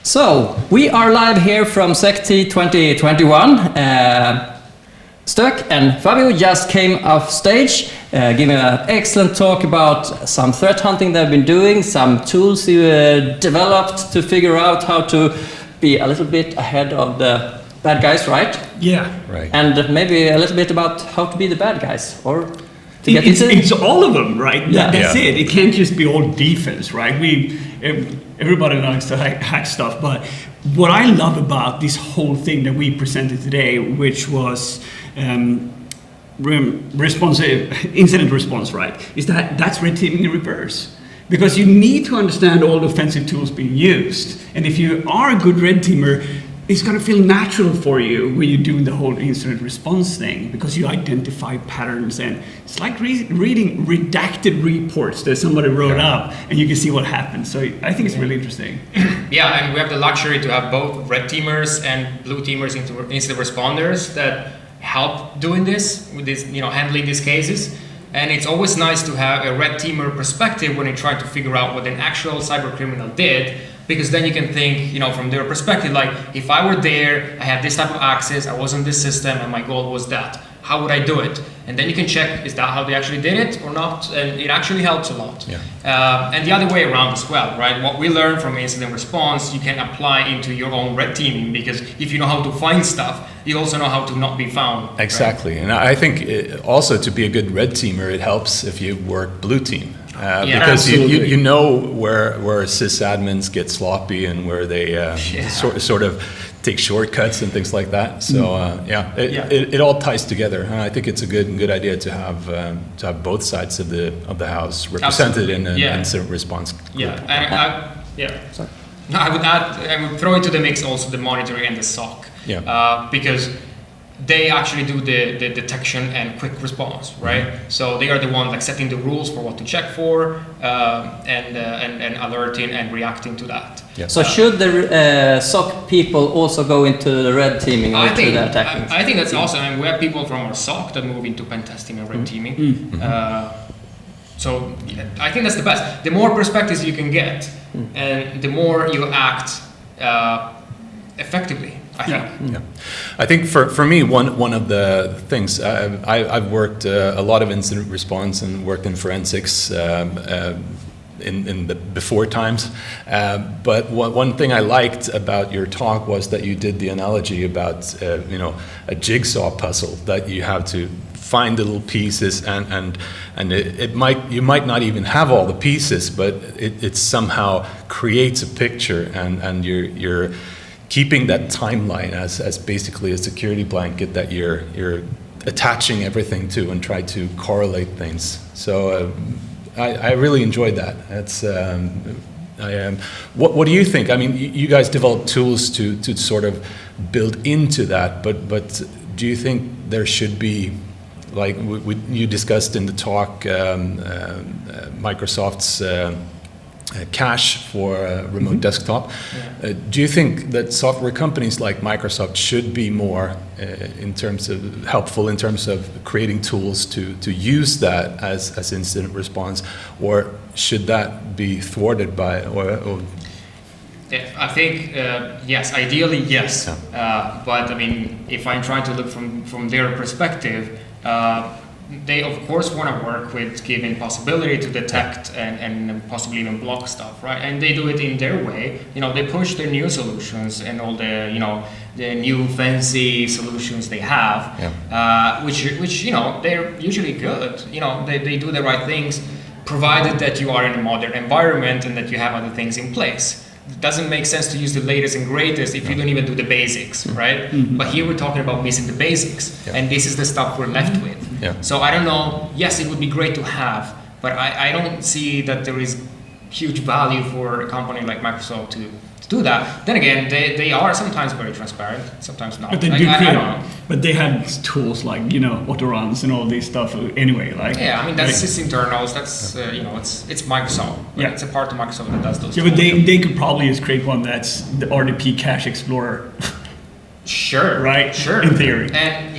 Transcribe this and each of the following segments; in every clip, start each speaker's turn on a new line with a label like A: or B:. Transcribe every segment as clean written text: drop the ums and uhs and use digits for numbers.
A: So, we are live here from SecT 2021. Stöck and Fabio just came off stage, giving an excellent talk about some threat hunting they've been doing, some tools you developed to figure out how to be a little bit ahead of the bad guys, right?
B: Yeah.
C: Right.
A: And maybe a little bit about how to be the bad guys, or to get
B: it's all of them, right?
A: Yeah.
B: That's it. It can't just be all defense, right? Everybody likes to hack stuff, but what I love about this whole thing that we presented today, which was incident response, right, is that's red teaming in reverse. Because you need to understand all the offensive tools being used, and if you are a good red teamer, it's going to feel natural for you when you're doing the whole incident response thing, because you identify patterns, and it's like reading redacted reports that somebody wrote up, and you can see what happens. So I think it's really interesting.
D: Yeah, and we have the luxury to have both red teamers and blue teamers, incident responders that help doing this, with this, handling these cases. And it's always nice to have a red teamer perspective when you try to figure out what an actual cyber criminal did, because then you can think, from their perspective, like, if I were there, I had this type of access, I was on this system, and my goal was that. How would I do it? And then you can check, is that how they actually did it or not? And it actually helps a lot. Yeah. And the other way around as well, right? What we learn from incident response, you can apply into your own red teaming, because if you know how to find stuff, you also know how to not be found.
C: Exactly. Right? And I think also to be a good red teamer, it helps if you work blue team. Because you know where sysadmins get sloppy and where they sort of take shortcuts and things like that. So it all ties together, and I think it's a good idea to have both sides of the house represented in an incident response group.
D: Sorry. No, I would throw into the mix also the monitoring and the SOC. Because they actually do the detection and quick response, right? So they are the ones like setting the rules for what to check for, and alerting and reacting to that.
A: Yeah. So should the SOC people also go into the red teaming or to the attacking?
D: I think that's awesome. And we have people from our SOC that move into pen testing and red teaming. So I think that's the best. The more perspectives you can get, and the more you act effectively.
C: I think for me, one of the things I've worked a lot of incident response and worked in forensics in the before times. But one thing I liked about your talk was that you did the analogy about a jigsaw puzzle, that you have to find the little pieces, and you might not even have all the pieces, but it somehow creates a picture, and you're keeping that timeline as basically a security blanket that you're attaching everything to and try to correlate things. So I really enjoyed that. That's what do you think? I mean, you guys develop tools to sort of build into that, but do you think there should be, like you discussed in the talk, Microsoft's cache for remote desktop. Do you think that software companies like Microsoft should be more helpful in terms of creating tools to use that as incident response, or should that be thwarted by or
D: I think yes, ideally yes, but I mean, if I'm trying to look from their perspective, they of course want to work with giving possibility to detect and possibly even block stuff, right? And they do it in their way. They push their new solutions and all the the new fancy solutions they have, which they're usually good. They do the right things, provided that you are in a modern environment and that you have other things in place. It doesn't make sense to use the latest and greatest if you don't even do the basics, right? But here we're talking about missing the basics, and this is the stuff we're left with. So I don't know, yes, it would be great to have, but I don't see that there is huge value for a company like Microsoft to do that. Then again, they are sometimes very transparent, sometimes not.
B: But they but they have tools like autoruns and all this stuff anyway.
D: That's internals. That's it's Microsoft. Right? It's a part of Microsoft that does those.
B: Yeah, but they could probably just create one that's the RDP Cache Explorer.
D: Sure.
B: Right.
D: Sure.
B: In theory.
D: And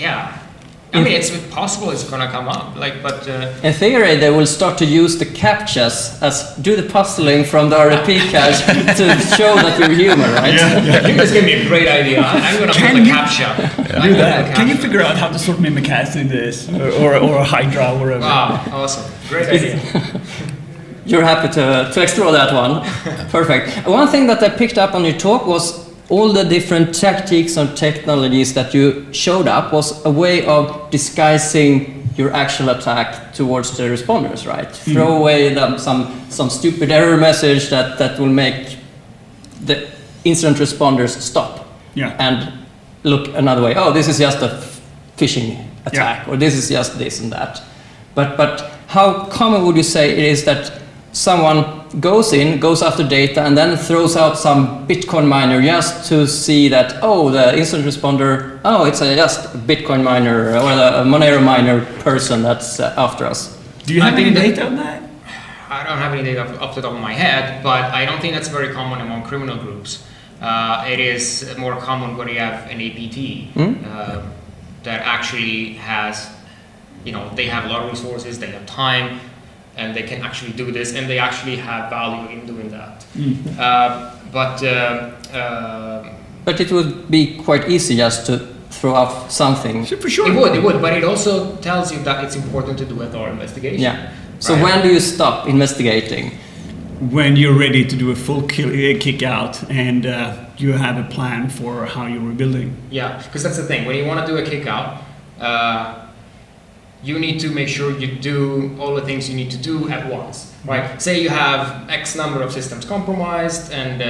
D: I mean, it's possible it's gonna come up, but
A: in theory, they will start to use the captchas as do the puzzling from the RP cache to show that you're human, right?
D: You just gave me a great idea. I'm gonna put the captcha.
B: Do that. Can you figure out how to sort of mimic as in this, or a Hydra, or whatever?
D: Wow, awesome, great idea.
A: You're happy to explore that one. Perfect. One thing that I picked up on your talk was all the different tactics and technologies that you showed up was a way of disguising your actual attack towards the responders, right? Throw away some stupid error message that will make the incident responders stop and look another way. Oh, this is just a phishing attack, or this is just this and that. But how common would you say it is that someone goes after data and then throws out some Bitcoin miner just to see that, oh, the incident responder, oh, it's just a Bitcoin miner or a Monero miner person that's after us.
B: Do you have any data on that?
D: I don't have any data off the top of my head, but I don't think that's very common among criminal groups. It is more common when you have an APT that actually has, they have a lot of resources, they have time, and they can actually do this, and they actually have value in doing that.
A: But it would be quite easy just to throw off something.
B: For sure.
D: It would, but it also tells you that it's important to do a thorough investigation.
A: Yeah. So when do you stop investigating?
B: When you're ready to do a full kick out and you have a plan for how you're rebuilding.
D: Yeah, because that's the thing. When you want to do a kick out, you need to make sure you do all the things you need to do at once, right? Say you have X number of systems compromised, and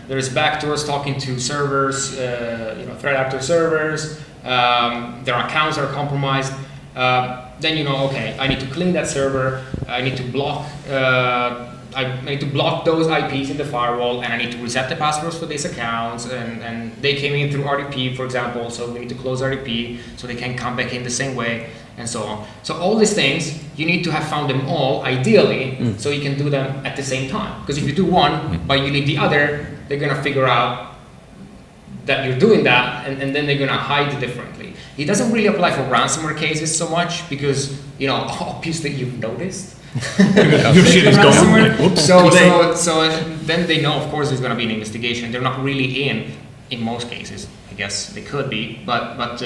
D: there's backdoors talking to servers, threat actor servers, their accounts are compromised. Then okay, I need to clean that server, I need to block those IPs in the firewall, and I need to reset the passwords for these accounts, and they came in through RDP, for example, so we need to close RDP so they can come back in the same way, and so on. So all these things, you need to have found them all, ideally, so you can do them at the same time. Because if you do one, but you leave the other, they're gonna figure out that you're doing that, and then they're gonna hide it differently. It doesn't really apply for ransomware cases so much, because, obviously you've noticed.
B: Your shit is gone. Like,
D: so then they know, of course, there's going to be an investigation. They're not really in most cases. I guess they could be, but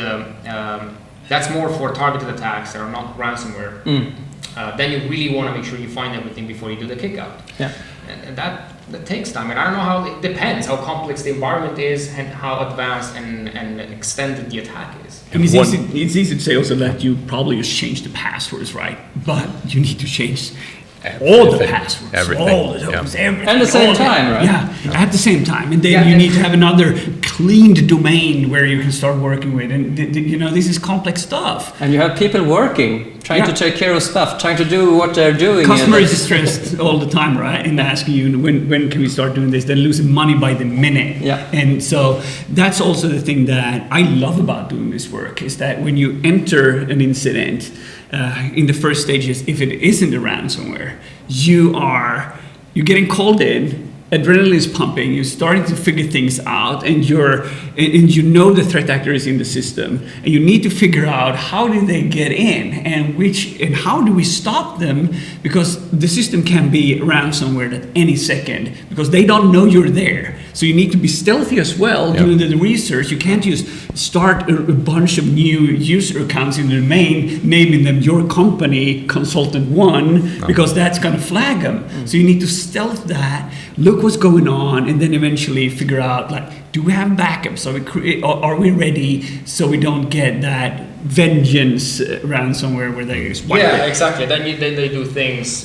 D: that's more for targeted attacks that are not ransomware. Then you really want to make sure you find everything before you do the kick out.
A: Yeah.
D: And that takes time. And I don't know how, it depends how complex the environment is and how advanced and extended the attack is.
B: And it's easy to say also that you probably just change the passwords, right? But you need to change all the passwords, all the tokens, everything.
A: At the same time, right?
B: Yeah, at the same time. And then you need to have another cleaned domain where you can start working with. And, this is complex stuff.
A: And you have people working, trying to take care of stuff, trying to do what they're doing.
B: Customer is stressed all the time, right? And asking you, when can we start doing this? They're losing money by the minute.
A: Yeah.
B: And so that's also the thing that I love about doing this work, is that when you enter an incident, in the first stages, if it isn't a ransomware, you're getting called in, adrenaline is pumping, you're starting to figure things out, and you know the threat actor is in the system, and you need to figure out how did they get in, and how do we stop them, because the system can be ransomware at any second, because they don't know you're there. So you need to be stealthy as well, doing the research. You can't just start a bunch of new user accounts in the domain, naming them your company consultant 1, because that's going to flag them. So you need to stealth that, look what's going on, and then eventually figure out, do we have backups? Are we ready so we don't get that vengeance ransomware where they just wipe it?
D: Exactly. Then they do things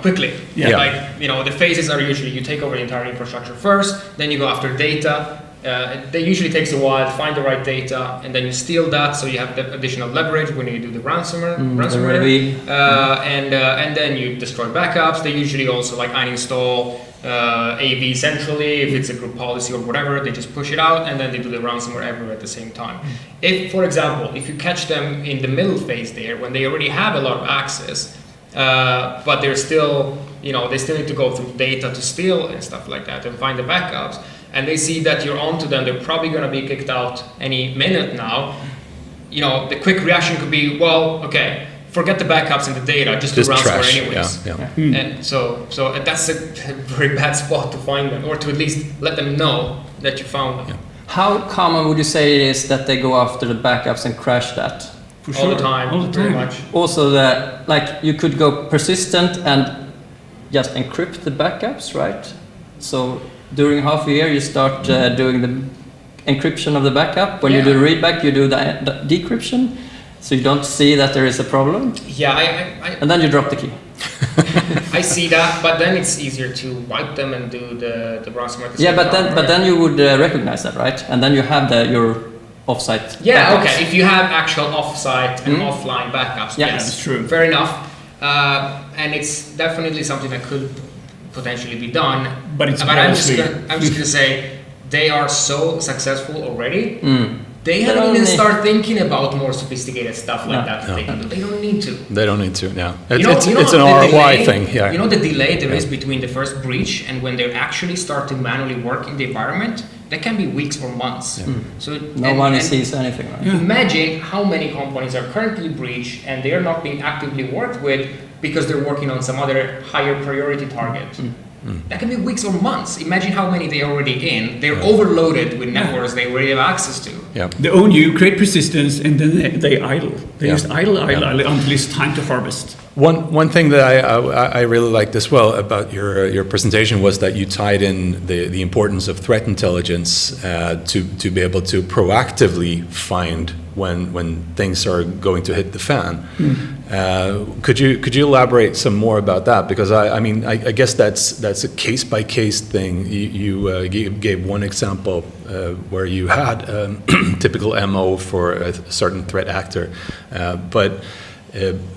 D: quickly. The phases are usually you take over the entire infrastructure first, then you go after data. They usually takes a while to find the right data, and then you steal that, so you have the additional leverage when you do the ransomware. And then you destroy backups. They usually also uninstall AV centrally if it's a group policy or whatever. They just push it out, and then they do the ransomware everywhere at the same time. If, for example, if you catch them in the middle phase there when they already have a lot of access, but they're still, they still need to go through data to steal and stuff like that and find the backups, and they see that you're onto them, they're probably going to be kicked out any minute now. the quick reaction could be, well, okay, forget the backups and the data, just do ransomware
C: trash.
D: anyways.
C: Yeah.
D: And so that's a very bad spot to find them, or to at least let them know that you found them.
C: Yeah.
A: How common would you say it is that they go after the backups and crash that?
B: For
D: All
B: sure.
D: the time,
B: All the
D: pretty
B: time.
D: much.
A: Also, you could go persistent and just encrypt the backups, right? So during half a year, you start doing the encryption of the backup. When you do readback, you do the decryption, so you don't see that there is a problem.
D: Yeah,
A: And then you drop the key.
D: I see that, but then it's easier to wipe them and do the ransomware.
A: Yeah, but then you would recognize that, right? And then you have your offsite.
D: Yeah,
A: backups.
D: okay. If you have actual offsite and offline backups,
A: Yeah,
D: yes,
B: that's true.
D: Fair enough. And it's definitely something that could potentially be done.
B: But it's
D: I'm just
B: mostly-
D: gonna say they are so successful already. They
A: They
D: haven't
A: don't
D: even
A: need-
D: started thinking about more sophisticated stuff like that.
C: No.
D: They don't need to.
C: They don't need to. Yeah, it's
D: You know
C: an
D: the
C: ROI
D: delay-
C: thing. Yeah.
D: You know the delay there is between the first breach and when they actually start to manually work in the environment? That can be weeks or months. So
A: No one sees anything, right?
D: Imagine how many companies are currently breached and they are not being actively worked with because they're working on some other higher priority target. That can be weeks or months. Imagine how many they're already in. They're overloaded with networks they already have access to.
C: Yeah.
B: They own you, create persistence, and then they idle. They
C: Yeah.
B: just idle until it's time to harvest.
C: One thing that I really liked as well about your presentation was that you tied in the importance of threat intelligence to be able to proactively find when things are going to hit the fan. Could you elaborate some more about that? Because I guess that's a case by case thing. You gave one example where you had a typical MO for a certain threat actor, but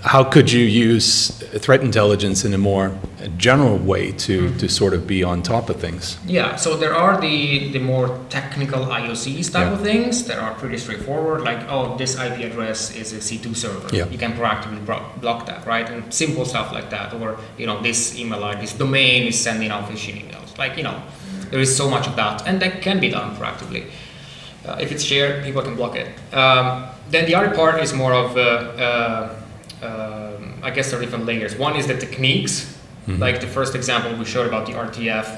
C: how could you use threat intelligence in a more general way to sort of be on top of things?
D: Yeah, so there are the more technical IOCs type of things that are pretty straightforward, like, oh, this IP address is a C2 server.
C: Yeah.
D: You can proactively block that, right? And simple stuff like that. Or, this email ID, this domain is sending out phishing emails. Like, there is so much of that, and that can be done proactively. If it's shared, people can block it. Then the other part is more of, I guess there are different layers. One is the techniques, like the first example we showed about the RTF,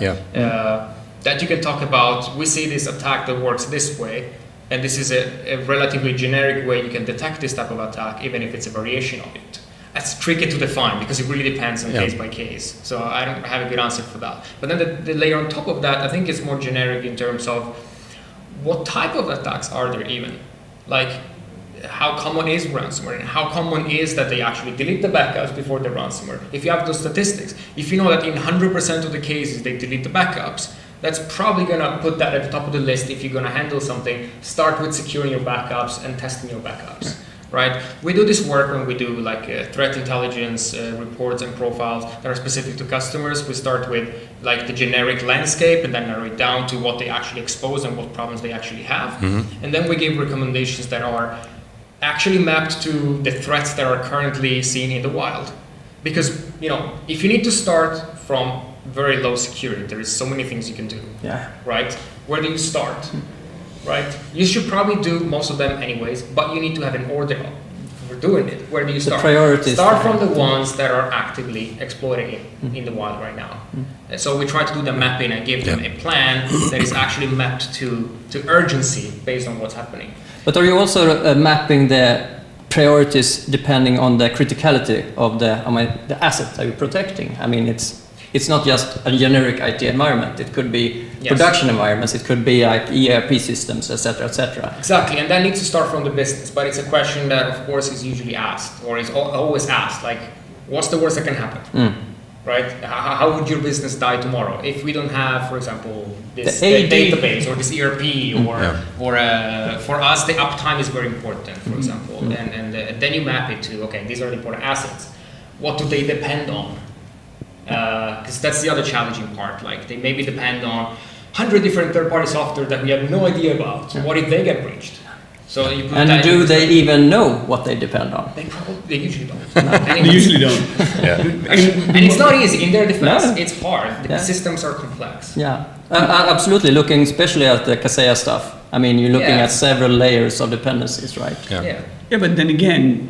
D: that you can talk about. We see this attack that works this way, and this is a relatively generic way you can detect this type of attack, even if it's a variation of it. That's tricky to define because it really depends on case by case. So I don't have a good answer for that. But then the layer on top of that, I think, is more generic in terms of what type of attacks are there even? Like, how common is ransomware, and how common is that they actually delete the backups before the ransomware? If you have those statistics, if you know that in 100% of the cases they delete the backups, that's probably going to put that at the top of the list. If you're going to handle something, start with securing your backups and testing your backups, right? We do this work when we do like threat intelligence reports and profiles that are specific to customers. We start with like the generic landscape and then narrow it down to what they actually expose and what problems they actually have. And then we give recommendations that are actually mapped to the threats that are currently seen in the wild. Because, if you need to start from very low security, there is so many things you can do, right? Where do you start, right? You should probably do most of them anyways, but you need to have an order for doing it. Where do you start?
A: The priorities.
D: Start from the ones that are actively exploiting it in the wild right now. And so we try to do the mapping and give them a plan that is actually mapped to urgency based on what's happening.
A: But are you also mapping the priorities depending on the criticality of the asset that you're protecting? I mean, it's not just a generic IT environment. It could be production environments. It could be like ERP systems, etc., etc.
D: Exactly, and that needs to start from the business. But it's a question that, of course, is usually asked, or is always asked. Like, what's the worst that can happen? Right? How would your business die tomorrow if we don't have, for example, this database or this ERP or for us the uptime is very important, for example, and then you map it to, okay, these are the important assets. What do they depend on? Because that's the other challenging part. Like, they maybe depend on 100 different third-party software that we have no idea about. So what if they get breached? So you put
A: And
D: that
A: do
D: into
A: they
D: perspective.
A: even know what they depend on?
D: They usually don't.
B: They usually don't.
C: Yeah.
D: And it's not easy. In their defense,
A: No.
D: it's hard. The
A: Yeah.
D: systems are complex.
A: Yeah, absolutely. Looking especially at the Kaseya stuff. I mean, you're looking
D: Yeah.
A: at several layers of dependencies, right?
C: Yeah.
B: Yeah, but then again,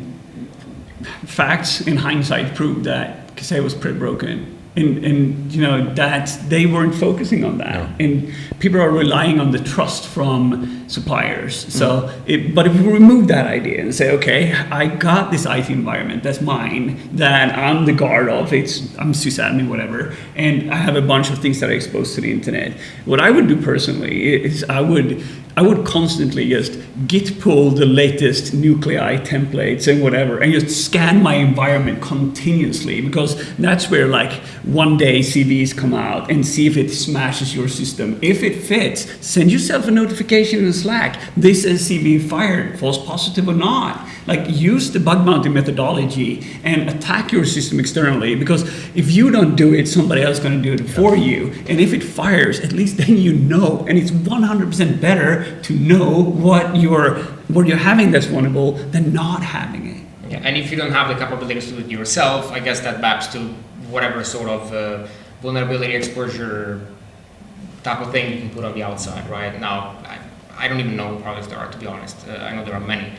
B: facts in hindsight prove that Kaseya was pretty broken. And you know, that they weren't focusing on that.
C: No.
B: And people are relying on the trust from suppliers. So, but if we remove that idea and say, okay, I got this IT environment that's mine, that I'm the guard of, I'm sysadmin, whatever, and I have a bunch of things that are exposed to the internet. What I would do personally is I would constantly just git pull the latest nuclei templates and whatever, and just scan my environment continuously, because that's where like one day CVs come out, and see if it smashes your system. If it fits, send yourself a notification in Slack. This is CV fired, false positive or not. Like, use the bug bounty methodology and attack your system externally, because if you don't do it, somebody else is going to do it for you. And if it fires, at least then you know, and it's 100% better to know what you're having that's vulnerable than not having it.
D: Yeah. And if you don't have the capabilities to do it yourself, I guess that maps to whatever sort of vulnerability exposure type of thing you can put on the outside, right? Now, I don't even know what products there are, to be honest. I know there are many.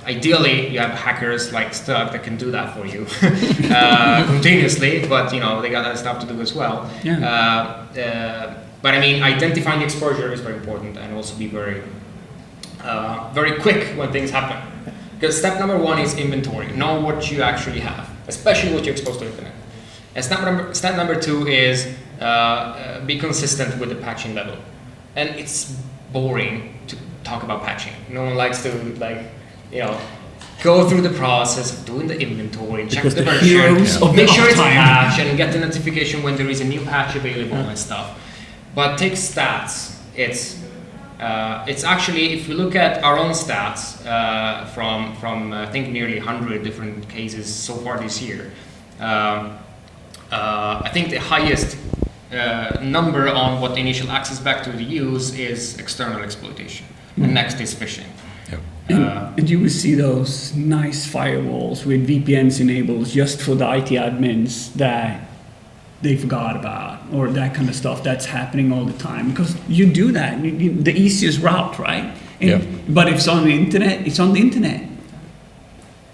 D: Ideally, you have hackers like Stuck that can do that for you continuously, but you know, they got other stuff to do as well.
B: Yeah.
D: But I mean, identifying the exposure is very important, and also be very, very quick when things happen. Because step number one is inventory. Know what you actually have, especially what you're exposed to the internet. And step number two is be consistent with the patching level. And it's boring to talk about patching. No one likes to, like, you know, go through the process of doing the inventory, check
B: Because
D: the
B: the
D: version,
B: heroes of
D: make
B: the
D: sure it's
B: uptime.
D: patched, and get the notification when there is a new patch available and stuff. But take stats. It's actually, if we look at our own stats from I think nearly 100 different cases so far this year, I think the highest number on what initial access vector to use is external exploitation. And next is phishing.
B: And you will see those nice firewalls with VPNs enabled just for the IT admins that they forgot about, or that kind of stuff that's happening all the time. Because you do that, the easiest route, right? But if it's on the internet, it's on the internet.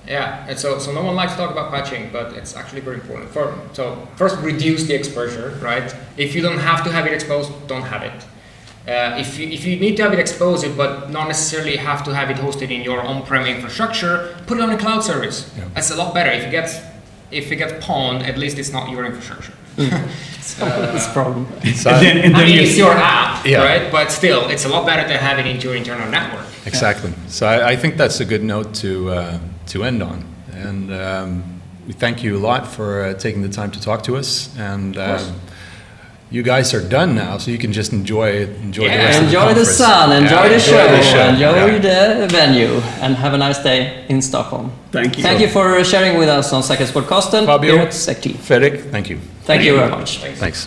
D: Yeah, and so no one likes to talk about patching, but it's actually very important. So first, reduce the exposure, right? If you don't have to have it exposed, don't have it. If you need to have it exposed, but not necessarily have to have it hosted in your on-prem infrastructure, put it on a cloud service.
C: Yeah.
D: That's a lot better. If it gets pawned, at least it's not your infrastructure.
A: That's a problem.
C: So
B: And then
D: I mean,
B: you
D: it's your app,
C: Yeah.
D: right? But still, it's a lot better to have it into your internal network.
C: exactly. So I think that's a good note to end on. And we thank you a lot for taking the time to talk to us. And you guys are done now, so you can just enjoy the rest of the
A: Enjoy the
C: conference.
A: sun, enjoy the show, enjoy
C: Yeah.
A: the venue, and have a nice day in Stockholm.
B: Thank you.
A: Thank you for sharing with us on Säkerhetspodcasten
C: Fabio,
A: here at SecT.
C: Fredrik, thank you.
A: Thank you very much.
C: Thanks.